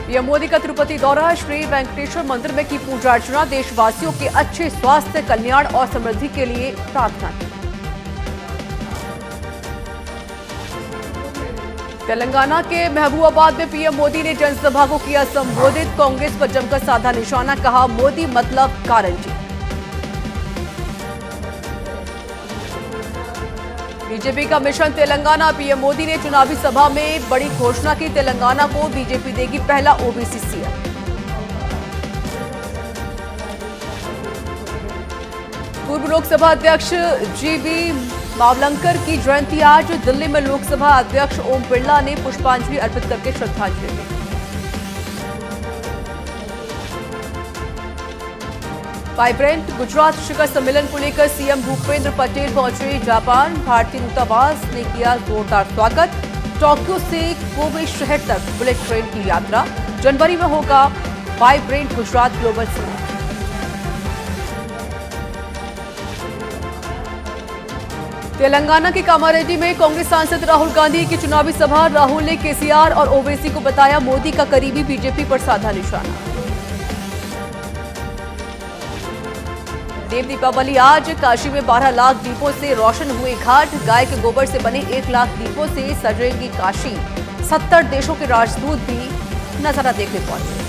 PM Modi का तिरुपति दौरा, श्री वेंकटेश्वर मंदिर में की पूजा अर्चना, देशवासियों के अच्छे स्वास्थ्य, कल्याण और समृद्धि के लिए प्रार्थना की। तेलंगाना के महबूबाबाद में पीएम मोदी ने जनसभा को किया संबोधित, कांग्रेस पर जमकर साधा निशाना, कहा मोदी मतलब गारंटी। बीजेपी का मिशन तेलंगाना, पीएम मोदी ने चुनावी सभा में बड़ी घोषणा की, तेलंगाना को बीजेपी देगी पहला ओबीसी सीएम। पूर्व लोकसभा अध्यक्ष जीवी मावलंकर की जयंती आज, दिल्ली में लोकसभा अध्यक्ष ओम बिरला ने पुष्पांजलि अर्पित करके श्रद्धांजलि दी। वाइब्रेंट गुजरात शिखर सम्मेलन को लेकर सीएम भूपेंद्र पटेल पहुंचे जापान, भारतीय दूतावास ने किया जोरदार स्वागत। टोक्यो से कोबे शहर तक बुलेट ट्रेन की यात्रा, जनवरी में होगा vibrant Gujarat global summit. Telangana के कामारेड्डी में कांग्रेस सांसद राहुल गांधी की चुनावी सभा, राहुल ने केसीआर और ओवैसी को बताया मोदी का करीबी, बीजेपी पर साधा निशाना। देव दीपावली आज, काशी में 12 लाख दीपों से रोशन हुए घाट, गाय के गोबर से बने 1 लाख दीपों से सजेगी काशी। 70 देशों के राजदूत भी नजारा देखने पहुंचे।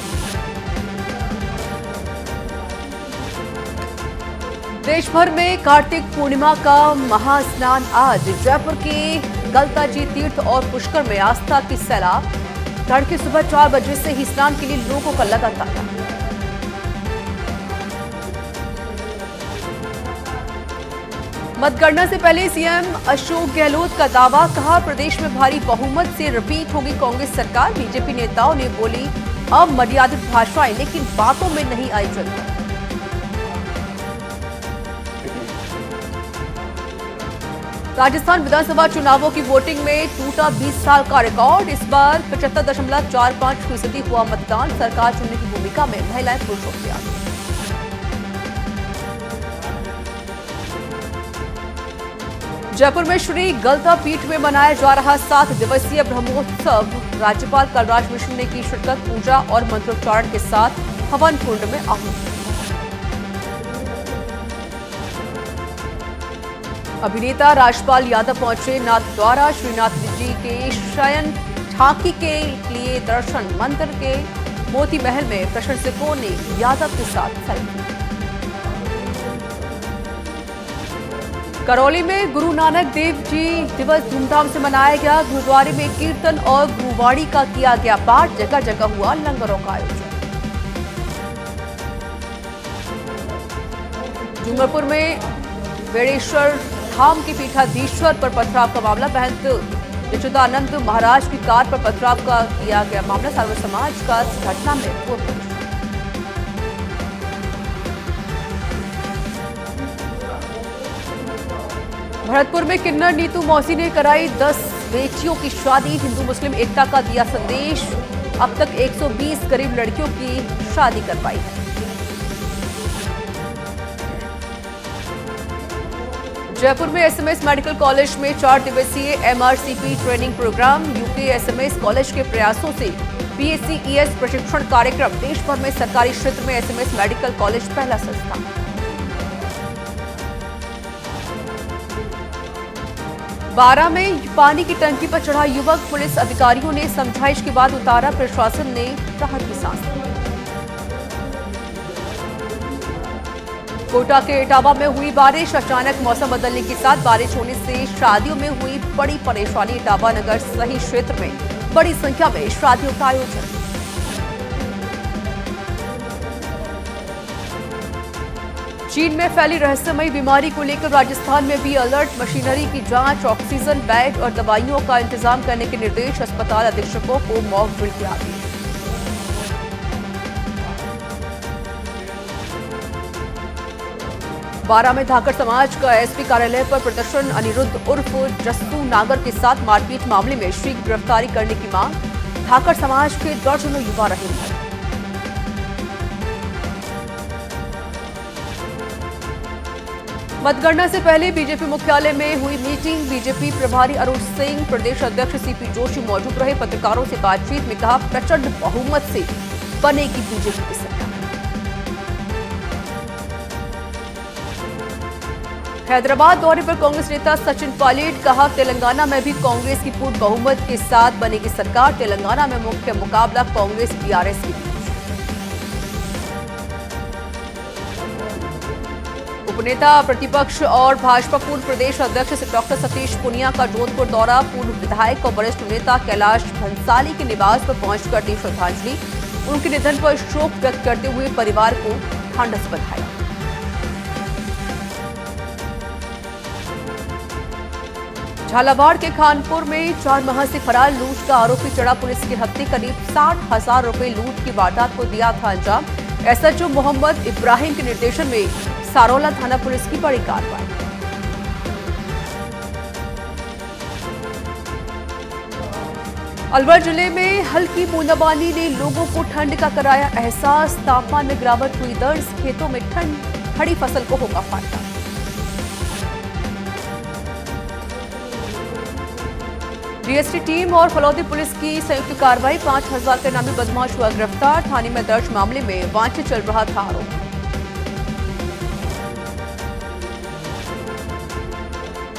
देश भर में कार्तिक पूर्णिमा का महास्नान आज, जयपुर के गलताजी तीर्थ और पुष्कर में आस्था की सैलाब। तड़के सुबह 4 बजे से ही स्नान के लिए लोगों का लगा तांता। मतगणना से पहले सीएम अशोक गहलोत का दावा, कहा प्रदेश में भारी बहुमत से रिपीट होगी कांग्रेस सरकार। बीजेपी नेताओं ने बोली अमर्यादित भाषाएं, लेकिन बातों में नहीं आई जनता। राजस्थान विधानसभा चुनावों की वोटिंग में टूटा 20 साल का रिकॉर्ड, इस बार 75.45% हुआ मतदान। सरकार चुनने की भूमिका में महिलाएं पुरुषों से आगे। जयपुर में श्री गलता पीठ में मनाया जा रहा 7 दिवसीय ब्रह्मोत्सव, राज्यपाल कलराज मिश्र ने की शिरकत, पूजा और मंत्रोच्चारण के साथ हवन कुंड में आहुति। अभिनेता राजपाल यादव पहुंचे नाथद्वारा, श्रीनाथ जी के शयन ठाकी के लिए दर्शन, मंदिर के मोती महल में प्रशंसकों ने यादव के साथ सेल्फी। करौली में गुरु नानक देव जी दिवस धूमधाम से मनाया गया, गुरुद्वारे में कीर्तन और गुरुवाणी का किया गया पाठ, जगह जगह हुआ लंगरों का आयोजन। डूंगरपुर में बेड़ेश्वर धाम के पीठाधीश्वर पर पथराव का मामला, महंत विच्युतानंद महाराज की कार पर पथराव का किया गया मामला, सर्व समाज का इस घटना में पूर्ण। भरतपुर में किन्नर नीतू मौसी ने कराई 10 बेटियों की शादी, हिंदू मुस्लिम एकता का दिया संदेश। अब तक 120 करीब लड़कियों की शादी करवाई है। जयपुर में एसएमएस मेडिकल कॉलेज में 4 दिवसीय MRCP training programme, UK SMS college के प्रयासों से बीएससी-ईएस प्रशिक्षण कार्यक्रम। देश भर में सरकारी क्षेत्र में एसएमएस मेडिकल कॉलेज पहला संस्थान। बारां में पानी की टंकी पर चढ़ा युवक, पुलिस अधिकारियों ने समझाइश के बाद उतारा, प्रशासन ने राहत की सांस ली। कोटा के इटावा में हुई बारिश, अचानक मौसम बदलने के साथ बारिश होने से शादियों में हुई बड़ी परेशानी। इटावा नगर सही क्षेत्र में बड़ी संख्या में शादियों का आयोजन। चीन में फैली रहस्यमयी बीमारी को लेकर राजस्थान में भी अलर्ट, मशीनरी की जांच, ऑक्सीजन, बेड और दवाइयों का इंतजाम करने के निर्देश, अस्पताल अधीक्षकों को मॉक ड्रिल के आदेश। बारां में धाकड़ समाज का एसपी कार्यालय पर प्रदर्शन, अनिरुद्ध उर्फ जस्सू नागर के साथ मारपीट मामले में शीघ्र गिरफ्तारी करने की मांग। धाकड़ समाज के दर्जनों युवा रहे। मतगणना से पहले बीजेपी मुख्यालय में हुई मीटिंग। बीजेपी प्रभारी अरुण सिंह, प्रदेश अध्यक्ष सीपी जोशी मौजूद रहे। पत्रकारों से बातचीत में कहा, प्रचंड बहुमत से बनेगी बीजेपी की सरकार। हैदराबाद दौरे पर कांग्रेस नेता सचिन पायलट, कहा तेलंगाना में भी कांग्रेस की पूर्ण बहुमत के साथ बनेगी सरकार। तेलंगाना में मुख्य मुकाबला कांग्रेस टीआरएस की बीच। उपनेता प्रतिपक्ष और भाजपा पूर्व प्रदेश अध्यक्ष डॉक्टर सतीश पूनिया का जोधपुर दौरा। पूर्व विधायक और वरिष्ठ नेता कैलाश भंसाली के निवास पर पहुंचकर दी श्रद्धांजलि। उनके निधन पर शोक व्यक्त करते हुए परिवार को ढांढस बधाई। झालावाड़ के खानपुर में 4 माह से फरार लूट का आरोपी चढ़ा पुलिस के हत्थे। करीब 60,000 रुपए लूट की वारदात को दिया था अंजाम। एसएचओ मोहम्मद इब्राहिम के निर्देशन में सारोला थाना पुलिस की बड़ी कार्रवाई। अलवर जिले में हल्की बूंदाबांदी ने लोगों को ठंड का कराया एहसास। तापमान में गिरावट हुई दर्ज। खेतों में ठंड, खड़ी फसल को होगा फायदा। डीएसटी टीम और फलौदी पुलिस की संयुक्त कार्रवाई। 5,000 के नामी बदमाश हुआ गिरफ्तार। थाने में दर्ज मामले में वांछित चल रहा था आरोप।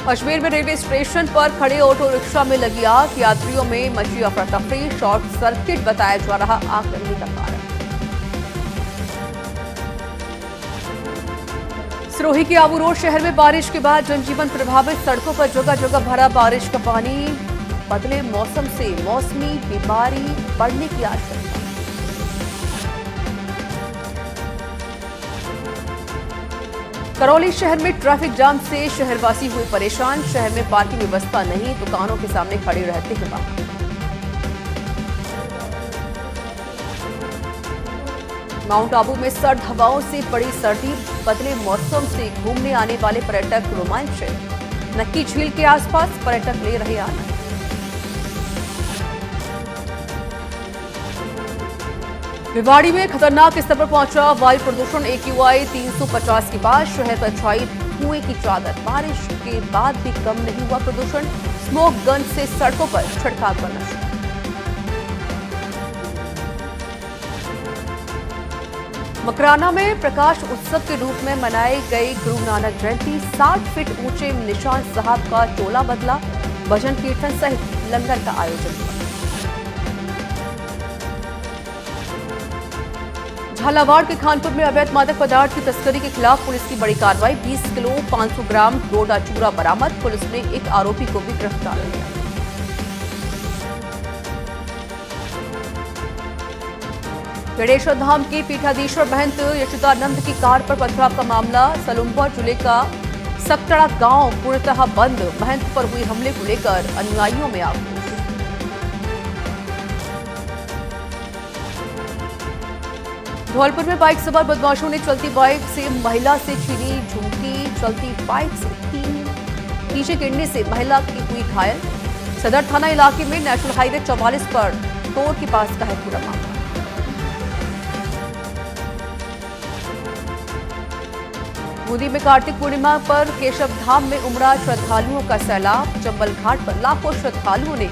अजमेर में रेलवे स्टेशन पर खड़े ऑटो रिक्शा में लगी आग। यात्रियों में मची अफरा तफरी। शॉर्ट सर्किट बताया जा रहा आग लगने का कारण। सिरोही के आबू रोड शहर में बारिश के बाद जनजीवन प्रभावित। सड़कों पर जगह जगह भरा बारिश का पानी। बदले मौसम से मौसमी बीमारी बढ़ने की आशंका। करौली शहर में ट्रैफिक जाम से शहरवासी हुए परेशान। शहर में पार्किंग व्यवस्था नहीं, दुकानों के सामने खड़े रहते हैं वाहन। माउंट आबू में सर्द हवाओं से बड़ी सर्दी। बदले मौसम से घूमने आने वाले पर्यटक रोमांचित। नक्की झील के आसपास पर्यटक ले रहे आनंद। भिवाड़ी में खतरनाक स्तर पर पहुंचा वायु प्रदूषण। AQI 350 के बाद शहर पर छाई धुएं की चादर। बारिश के बाद भी कम नहीं हुआ प्रदूषण। स्मोक गन से सड़कों पर छिड़काव करना शुरू। मकराना में प्रकाश उत्सव के रूप में मनाई गई गुरु नानक जयंती। 60 फीट ऊंचे निशान साहब का टोला बदला। भजन कीर्तन सहित लंगर का आयोजन हुआ। झालावाड़ के खानपुर में अवैध मादक पदार्थ की तस्करी के खिलाफ पुलिस की बड़ी कार्रवाई। 20 किलो 500 ग्राम डोडा चूरा बरामद। पुलिस ने एक आरोपी को भी गिरफ्तार किया। गणेश्वर धाम के पीठाधीश्वर महंत यशोदानंद की कार पर पथराव का मामला। सलुम्बर जिले का सकतड़ा गांव पूर्णतः बंद। महंत पर हुए हमले को लेकर अनुयायियों में आक्रोश। धौलपुर में बाइक सवार बदमाशों ने चलती बाइक से महिला से छीनी झुमकी। चलती बाइक से नीचे गिरने से महिला की हुई घायल। सदर थाना इलाके में नेशनल हाईवे 44 पर तोड़ के पास का है पूरा मामला। बूंदी में कार्तिक पूर्णिमा पर केशव धाम में उमड़ा श्रद्धालुओं का सैलाब। चंबल घाट पर लाखों श्रद्धालुओं ने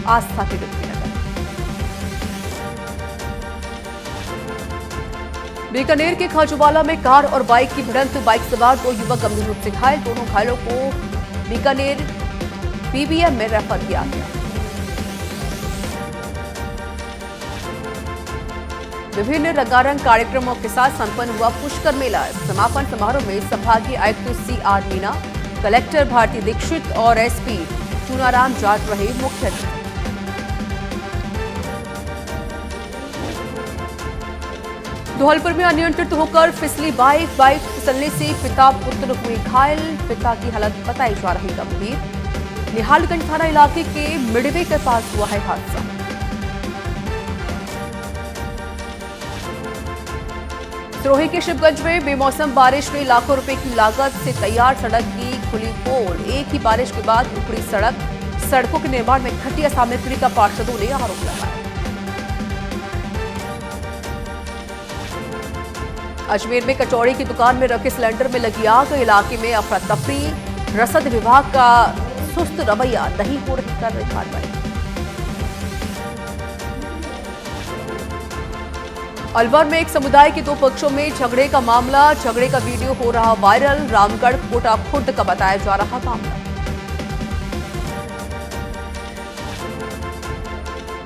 आस्था की डुबकी लगाई। बीकानेर के खाजूवाला में कार और बाइक की भिड़ंत। बाइक सवार 2 युवक गंभीर रूप से घायल। दोनों घायलों को बीकानेर पीबीएम में रेफर किया गया। विभिन्न रंगारंग कार्यक्रमों के साथ संपन्न हुआ पुष्कर मेला। समापन समारोह में संभागीय आयुक्त CR मीना, कलेक्टर भारती दीक्षित और SP चुनाराम जाट रहे मुख्य अतिथि। धौलपुर में अनियंत्रित होकर फिसली बाइक फिसलने से पिता पुत्र हुए घायल। पिता की हालत बताई जा रही गंभीर। निहालगंज थाना इलाके के मिडवे के पास हुआ है हादसा। सिरोही के शिवगंज में बेमौसम बारिश में लाखों रुपए की लागत से तैयार सड़क की खुली पोल। एक ही बारिश के बाद उखड़ी सड़क। सड़कों के निर्माण में घटिया सामग्री का पार्षदों ने आरोप लगाया। अजमेर में कचौड़ी की दुकान में रखे सिलेंडर में लगी आग, इलाके में अफरा तफरी, रसद विभाग का सुस्त रवैया, नहीं हो रही कार्रवाई। अलवर में एक समुदाय के दो पक्षों में झगड़े का मामला, झगड़े का वीडियो हो रहा वायरल, रामगढ़ कोटा खुर्द का बताया जा रहा मामला।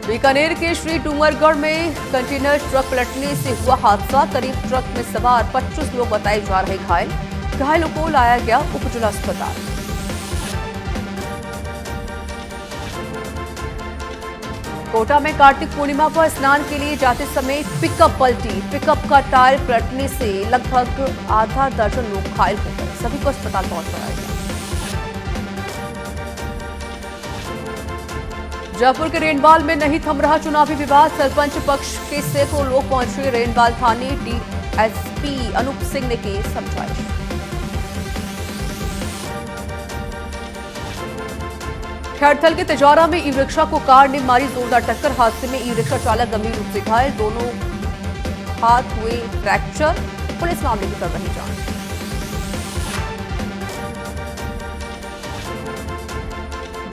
बीकानेर के श्री डूंगरगढ़ में कंटेनर ट्रक पलटने से हुआ हादसा, करीब ट्रक में सवार 25 लोग बताए जा रहे घायल, घायलों को लाया गया उप जिला अस्पताल। कोटा में कार्तिक पूर्णिमा पर स्नान के लिए जाते समय पिकअप पलटी, पिकअप का टायर पलटने से लगभग आधा दर्जन लोग घायल हो गए, सभी को अस्पताल पहुंचाया गया। जयपुर के रेनवाल में नहीं थम रहा चुनावी विवाद, सरपंच पक्ष के सैकड़ों लोग पहुंचे रेनवाल थाने, डीएसपी अनूप सिंह ने की समझाइश। खैरथल के तिजौरा में ई रिक्शा को कार ने मारी जोरदार टक्कर, हादसे में ई रिक्शा चालक गंभीर रूप से घायल, दोनों हाथ हुए फ्रैक्चर, पुलिस मामले की कर रही जांच।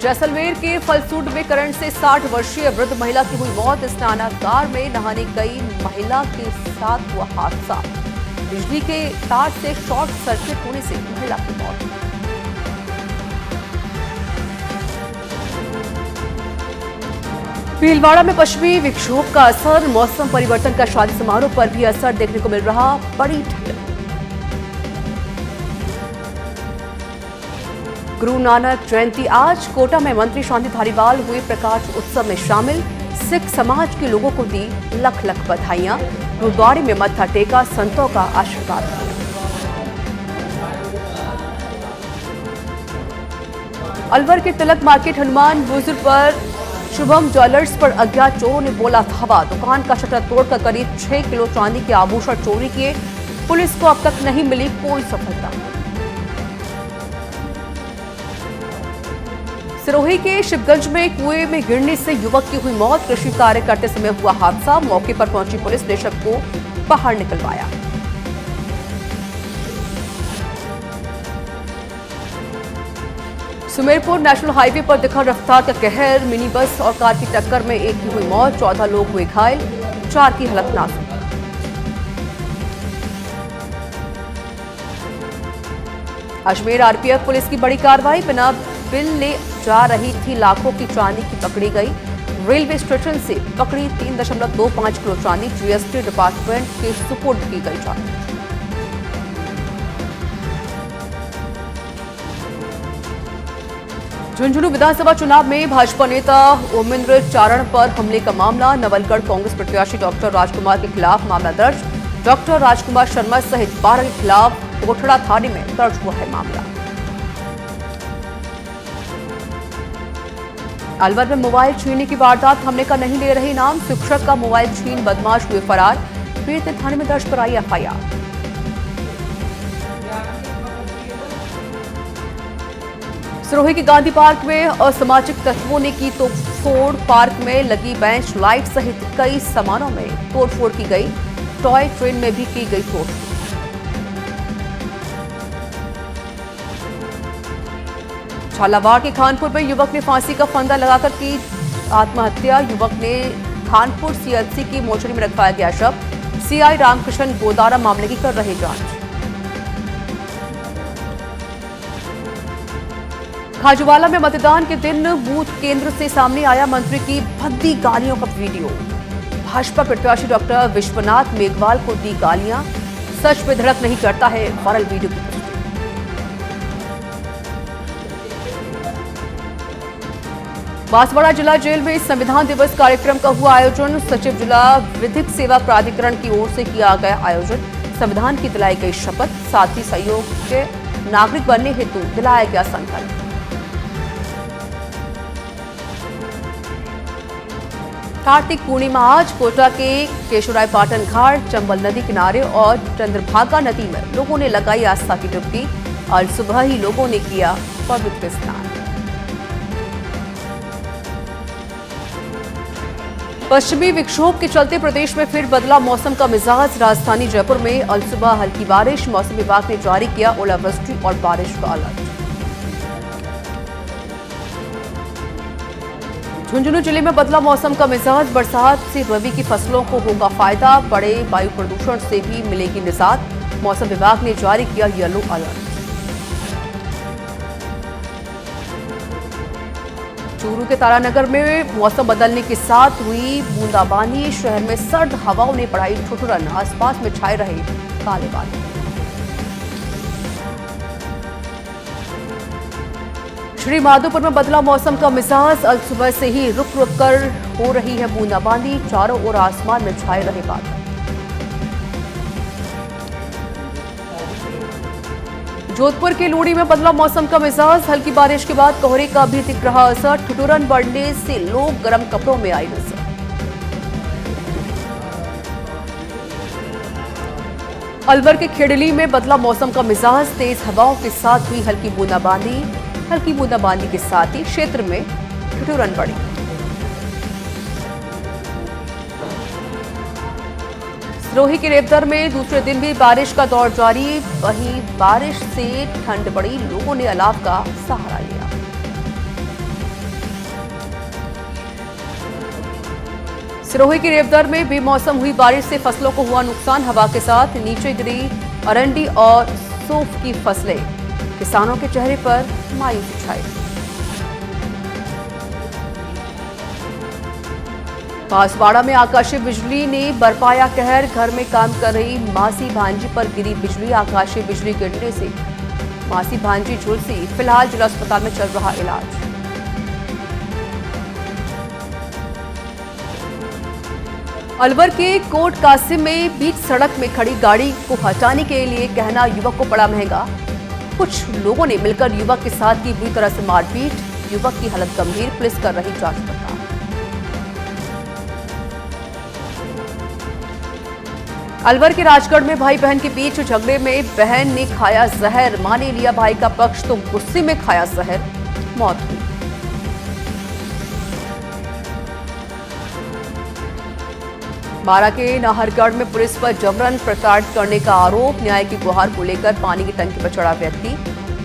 जैसलमेर के फलसूड में करंट से 60 वर्षीय वृद्ध महिला की हुई मौत, स्नानागार में नहाने गई महिला के साथ हुआ हादसा, बिजली के तार से शॉर्ट सर्किट होने से महिला की मौत। भीलवाड़ा में पश्चिमी विक्षोभ का असर, मौसम परिवर्तन का शादी समारोह पर भी असर देखने को मिल रहा, बड़ी ठंड। गुरु नानक जयंती आज, कोटा में मंत्री शांति धारीवाल हुए प्रकाश उत्सव में शामिल, सिख समाज के लोगों को दी लख लख बधाइयां, गुरुद्वारे में मत्था टेका, संतों का आशीर्वाद लिया। अलवर के तिलक मार्केट हनुमान बुजुर्ग पर शुभम ज्वेलर्स पर अज्ञात चोरों ने बोला धावा, दुकान का शटर तोड़कर करीब 6 किलो चांदी के आभूषण चोरी किए, पुलिस को अब तक नहीं मिली कोई सफलता। सिरोही के शिवगंज में कुएं में गिरने से युवक की हुई मौत, कृषि कार्य करते समय हुआ हादसा, मौके पर पहुंची पुलिस ने शव को बाहर निकलवाया। सुमेरपुर नेशनल हाईवे पर दिखा रफ्तार का कहर, मिनी बस और कार की टक्कर में एक की हुई मौत, 14 लोग हुए घायल, 4 की हालत नाजुक। अजमेर आरपीएफ पुलिस की बड़ी कार्रवाई, बिना बिल ले जा रही थी लाखों की चांदी की पकड़ी गई, रेलवे स्टेशन से पकड़ी 3.25 किलो चांदी, जीएसटी डिपार्टमेंट के सुपुर्द की गई चांदी। झुंझुनू विधानसभा चुनाव में भाजपा नेता ओमेंद्र चारण पर हमले का मामला, नवलगढ़ कांग्रेस प्रत्याशी डॉक्टर राजकुमार के खिलाफ मामला दर्ज, डॉक्टर राजकुमार शर्मा सहित 12 के खिलाफ कोठड़ा थाने में दर्ज हुआ है मामला। अलवर में मोबाइल छीनने की वारदात, हमले का नहीं ले रहे नाम, शिक्षक का मोबाइल छीन बदमाश हुए फरार, पीड़ित ने थाने में दर्ज कराई एफआईआर। सिरोही के गांधी पार्क में असामाजिक तत्वों ने की तोड़फोड़, पार्क में लगी बेंच लाइट सहित कई सामानों में तोड़फोड़ की गई, टॉय ट्रेन में भी की गई तोड़फोड़। झालावाड़ के खानपुर में युवक ने फांसी का फंदा लगाकर की आत्महत्या, युवक ने खानपुर सीएचसी की मोर्चरी में रखवाया गया शव, सीआई रामकृष्ण गोदारा मामले की कर रहे जांच। खाजूवाला में मतदान के दिन बूथ केंद्र से सामने आया मंत्री की भद्दी गालियों का वीडियो, भाजपा प्रत्याशी डॉक्टर विश्वनाथ मेघवाल को दी गालियां, सच पे धड़क नहीं करता है वायरल वीडियो की। बांसवाड़ा जिला जेल में संविधान दिवस कार्यक्रम का हुआ आयोजन, सचिव जिला विधिक सेवा प्राधिकरण की ओर से किया गया आयोजन, संविधान की दिलाई गई शपथ, साथ ही सहयोग के नागरिक बनने हेतु दिलाया गया संकल्प। कार्तिक पूर्णिमा आज, कोटा के केशवराय पाटन घाट, चंबल नदी किनारे और चंद्रभागा नदी में लोगों ने लगाई आस्था की डुबकी और सुबह ही लोगों ने किया पवित्र स्नान। पश्चिमी विक्षोभ के चलते प्रदेश में फिर बदला मौसम का मिजाज। राजधानी जयपुर में अल सुबह हल्की बारिश। मौसम विभाग ने जारी किया ओलावृष्टि और बारिश का अलर्ट। झुंझुनू जिले में बदला मौसम का मिजाज। बरसात से रबी की फसलों को होगा फायदा। बड़े वायु प्रदूषण से भी मिलेगी निजात। मौसम विभाग ने जारी किया येलो अलर्ट। चूरू के तारानगर में मौसम बदलने के साथ हुई बूंदाबांदी। शहर में सर्द हवाओं ने बढ़ाई ठिठुरन। आसपास में छाए रहे काले बादल। श्री माधोपुर में बदला मौसम का मिजाज। अल सुबह से ही रुक रुक कर हो रही है बूंदाबांदी। चारों ओर आसमान में छाए रहे बादल। जोधपुर के लूड़ी में बदला मौसम का मिजाज। हल्की बारिश के बाद कोहरे का भी दिख रहा असर। ठिठुरन बढ़ने से लोग गर्म कपड़ों में आए नजर। अलवर के खेड़ली में बदला मौसम का मिजाज। तेज हवाओं के साथ हुई हल्की बूंदाबांदी। हल्की बूंदाबांदी के साथ ही क्षेत्र में ठिठुरन बढ़ी। सिरोही के रेवदर में दूसरे दिन भी बारिश का दौर जारी। वहीं बारिश से ठंड बढ़ी। लोगों ने अलाव का सहारा लिया। सिरोही के रेवदर में बेमौसम हुई बारिश से फसलों को हुआ नुकसान। हवा के साथ नीचे गिरी अरंडी और सौंफ की फसलें। किसानों के चेहरे पर मायूसी छाई। बांसवाड़ा में आकाशीय बिजली ने बरपाया कहर। घर में काम कर रही मासी भांजी पर गिरी बिजली। आकाशीय बिजली गिरने से मासी भांजी झुलसी। फिलहाल जिला अस्पताल में चल रहा इलाज। अलवर के कोट कासिम में बीच सड़क में खड़ी गाड़ी को हटाने के लिए कहना युवक को पड़ा महंगा। कुछ लोगों ने मिलकर युवक के साथ की बुरी तरह से मारपीट। युवक की हालत गंभीर। पुलिस कर रही जांच पड़ताल। अलवर के राजगढ़ में भाई बहन के बीच झगड़े में बहन ने खाया जहर। मां ने लिया भाई का पक्ष तो गुस्से में खाया जहर। मौत हुई। बारा के नाहरगढ़ में पुलिस पर जबरन प्रताड़ित करने का आरोप। न्याय की गुहार को लेकर पानी की टंकी पर चढ़ा व्यक्ति।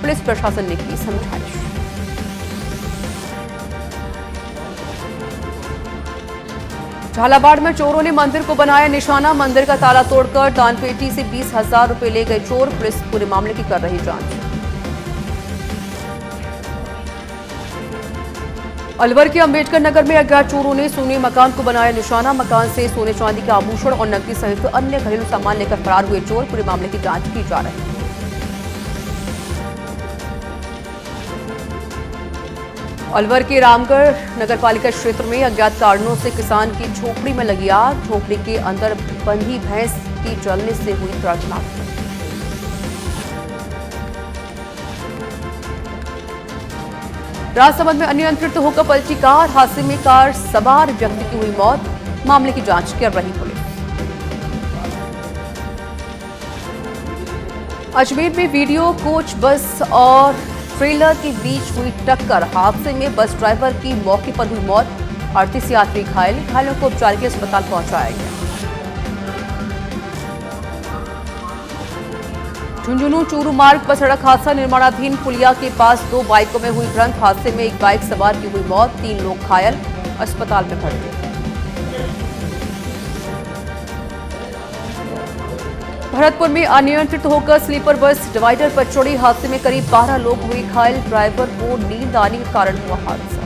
पुलिस प्रशासन ने की समझाइश। झालावाड़ में चोरों ने मंदिर को बनाया निशाना। मंदिर का ताला तोड़कर दानपेटी से 20,000 रुपए ले गए चोर। पुलिस पूरे मामले की कर रही जांच। अलवर के अंबेडकर नगर में अज्ञात चोरों ने सोने मकान को बनाया निशाना। मकान से सोने चांदी के आभूषण और नकदी सहित अन्य घरेलू सामान लेकर फरार हुए चोर। पूरे मामले की जांच की जा रही है। अलवर के रामगढ़ नगरपालिका क्षेत्र में अज्ञात कारणों से किसान की झोपड़ी में लगी आग। झोपड़ी के अंदर बंधी भैंस की जलने से हुई दर्दनाक मौत। राजसमंद में अनियंत्रित होकर पलटी कार। हादसे में कार सवार व्यक्ति की हुई मौत। मामले की जांच कर रही पुलिस। अजमेर में वीडियो कोच बस और ट्रेलर के बीच हुई टक्कर। हादसे में बस ड्राइवर की मौके पर हुई मौत। 38 यात्री घायल। घायलों को उपचार के लिए अस्पताल पहुंचाया गया। झुंझुनू चूरू मार्ग पर सड़क हादसा। निर्माणाधीन पुलिया के पास 2 बाइकों में हुई भिड़ंत। हादसे में एक बाइक सवार की हुई मौत। 3 लोग घायल। अस्पताल में भर्ती। भरतपुर में अनियंत्रित होकर स्लीपर बस डिवाइडर पर चढ़ी। हादसे में करीब 12 लोग हुए घायल। ड्राइवर को नींद आने के कारण हुआ हादसा।